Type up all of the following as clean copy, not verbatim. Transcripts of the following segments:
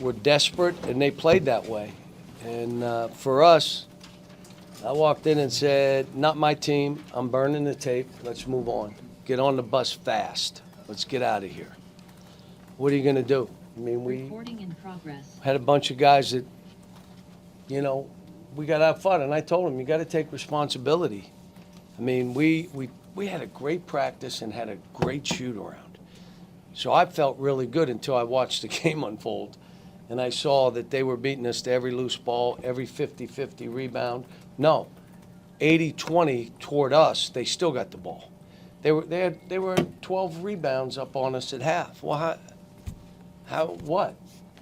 were desperate, and they played that way. And for us, I walked in and said, not my team. I'm burning the tape. Let's move on. Get on the bus fast. Let's get out of here. What are you going to do? I mean, we Recording in progress. had a bunch of guys that, we got to have fun. And I told them, you got to take responsibility. I mean, we had a great practice and had a great shoot around. So I felt really good until I watched the game unfold. And I saw that they were beating us to every loose ball, every 50-50 rebound. No, 80-20 toward us, they still got the ball. They were 12 rebounds up on us at half. Well, what?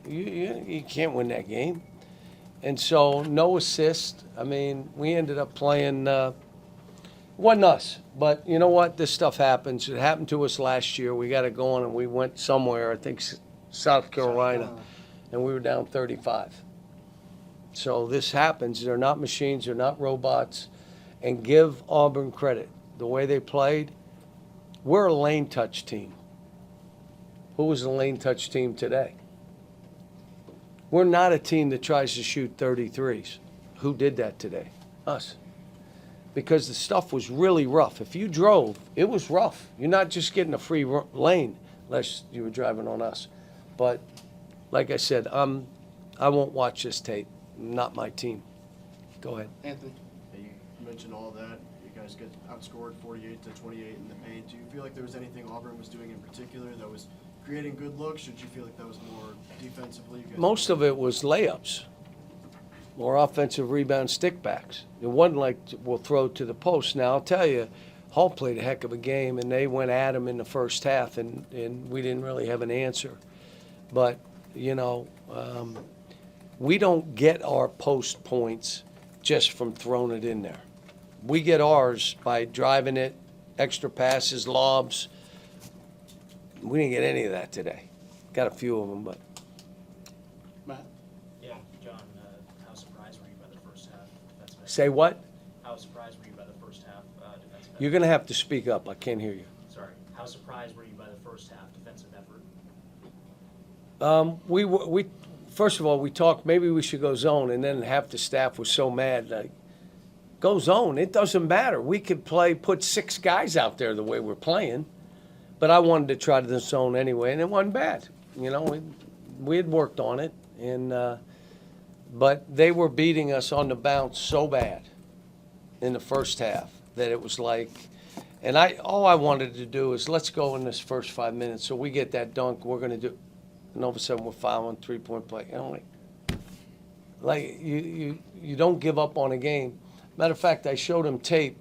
You can't win that game. And so no assist. I mean, we ended up playing, wasn't us. But you know what? This stuff happens. It happened to us last year. We got it going, and we went somewhere, I think South Carolina, and we were down 35. So this happens. They're not machines. They're not robots. And give Auburn credit. The way they played, we're a lane touch team. Who was the lane touch team today? We're not a team that tries to shoot 33s. Who did that today? Us. Because the stuff was really rough. If you drove, it was rough. You're not just getting a free lane unless you were driving on us. But like I said, I won't watch this tape. Not my team. Go ahead. Anthony. You mentioned all that. You guys get outscored 48-28 in the paint. Do you feel like there was anything Auburn was doing in particular that was creating good looks? Or did you feel like that was more defensively? Most of it was layups. More offensive rebound stickbacks. It wasn't like we'll throw to the post. Now, I'll tell you, Hall played a heck of a game, and they went at him in the first half, and we didn't really have an answer. But, we don't get our post points just from throwing it in there. We get ours by driving it, extra passes, lobs. We didn't get any of that today. Got a few of them, but. Matt? Yeah, John, how surprised were you by the first half defensive effort? Say what? How surprised were you by the first half defensive effort? You're going to have to speak up. I can't hear you. Sorry. How surprised were you by the first half defensive effort? We first of all, we talked maybe we should go zone, and then half the staff was so mad. Like, go zone. It doesn't matter. We could put 6 guys out there the way we're playing. But I wanted to try to the zone anyway, and it wasn't bad. We had worked on it, and but they were beating us on the bounce so bad in the first half that it was like, and all I wanted to do is let's go in this first 5 minutes. So we get that dunk, we're going to do, and all of a sudden we're fouling 3-point play. Like you don't give up on a game. Matter of fact, I showed him tape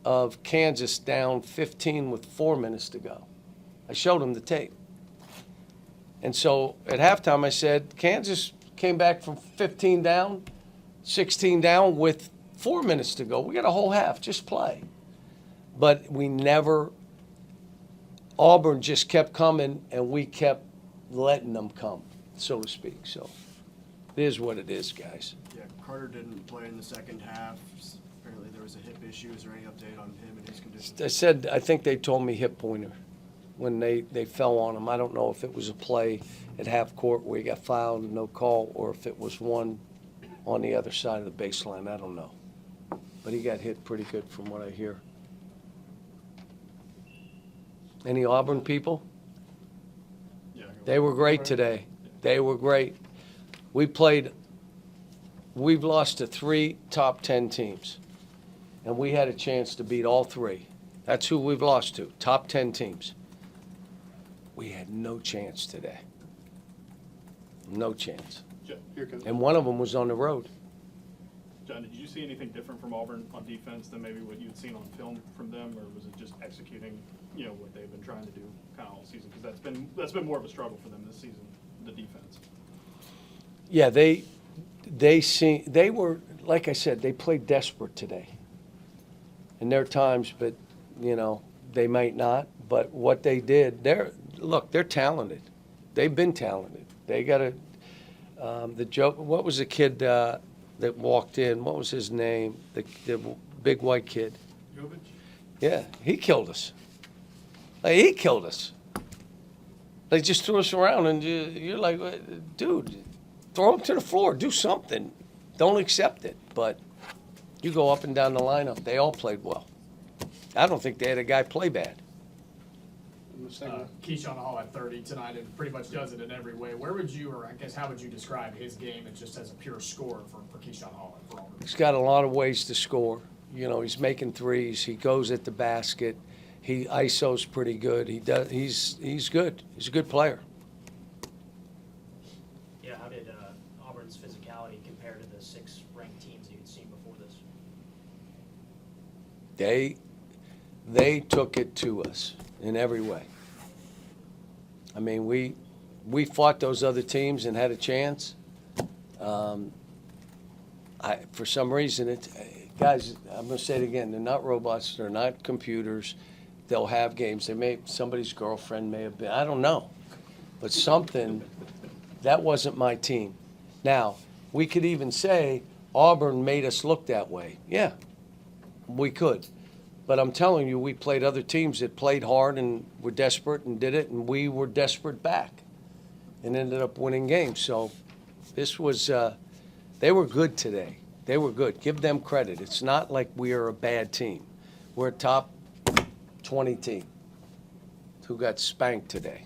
of Kansas down 15 with 4 minutes to go. I showed him the tape. And so at halftime I said, Kansas came back from 15 down, 16 down with 4 minutes to go. We got a whole half, just play. But we never, Auburn just kept coming and we kept letting them come, so to speak. So it is what it is, guys. Yeah, Carter didn't play in the second half. Apparently there was a hip issue. Is there any update on him and his condition? I think they told me hip pointer when they fell on him. I don't know if it was a play at half court where he got fouled and no call, or if it was one on the other side of the baseline. I don't know. But he got hit pretty good from what I hear. Any Auburn people? Yeah. They were great today. They were great. We've lost to 3 top 10 teams, and we had a chance to beat all 3. That's who we've lost to, top 10 teams. We had no chance today. No chance. Here comes. And one of them was on the road. John, did you see anything different from Auburn on defense than maybe what you'd seen on film from them, or was it just executing, what they've been trying to do kind of all season? Because that's been more of a struggle for them this season, the defense. Yeah, they were, like I said, they played desperate today. And there are times, but they might not. But what they did, they're talented. They've been talented. They got what was the kid that walked in? What was his name? The big white kid. Jovic? Yeah, he killed us. He killed us. They just threw us around, and you're like, dude, throw them to the floor, do something. Don't accept it. But you go up and down the lineup, they all played well. I don't think they had a guy play bad. Keyshawn Hall at 30 tonight and pretty much does it in every way. Where would you, or I guess how would you describe his game and just as a pure scorer for Keyshawn Hall and for Auburn? He's got a lot of ways to score. You know, he's making threes. He goes at the basket. He ISO's pretty good. He's good. He's a good player. Yeah, how did Auburn's physicality compare to the 6 ranked teams that you'd seen before this? They took it to us in every way. I mean, we fought those other teams and had a chance. For some reason, guys, I'm going to say it again, they're not robots, they're not computers. They'll have games. Somebody's girlfriend may have been, I don't know. But something, that wasn't my team. Now, we could even say Auburn made us look that way. Yeah, we could. But I'm telling you, we played other teams that played hard and were desperate and did it, and we were desperate back and ended up winning games. So this was, they were good today. They were good. Give them credit. It's not like we are a bad team. We're a top 20 team who got spanked today.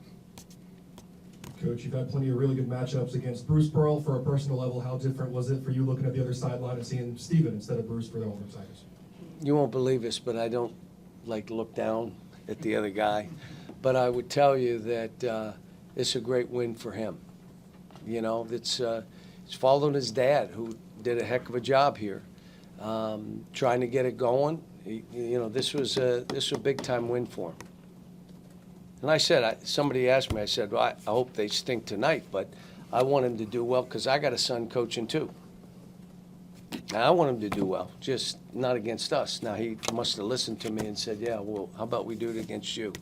Coach, you've had plenty of really good matchups against Bruce Pearl. For a personal level, how different was it for you looking at the other sideline and seeing Steven instead of Bruce for the Auburn Tigers? You won't believe this, but I don't like look down at the other guy. But I would tell you that it's a great win for him. You know, it's following his dad, who did a heck of a job here, trying to get it going. You know, this was a big time win for him. And I said, somebody asked me, I said, well, I hope they stink tonight, but I want him to do well because I got a son coaching too. Now, I want him to do well, just not against us. Now, he must have listened to me and said, yeah, well, how about we do it against you?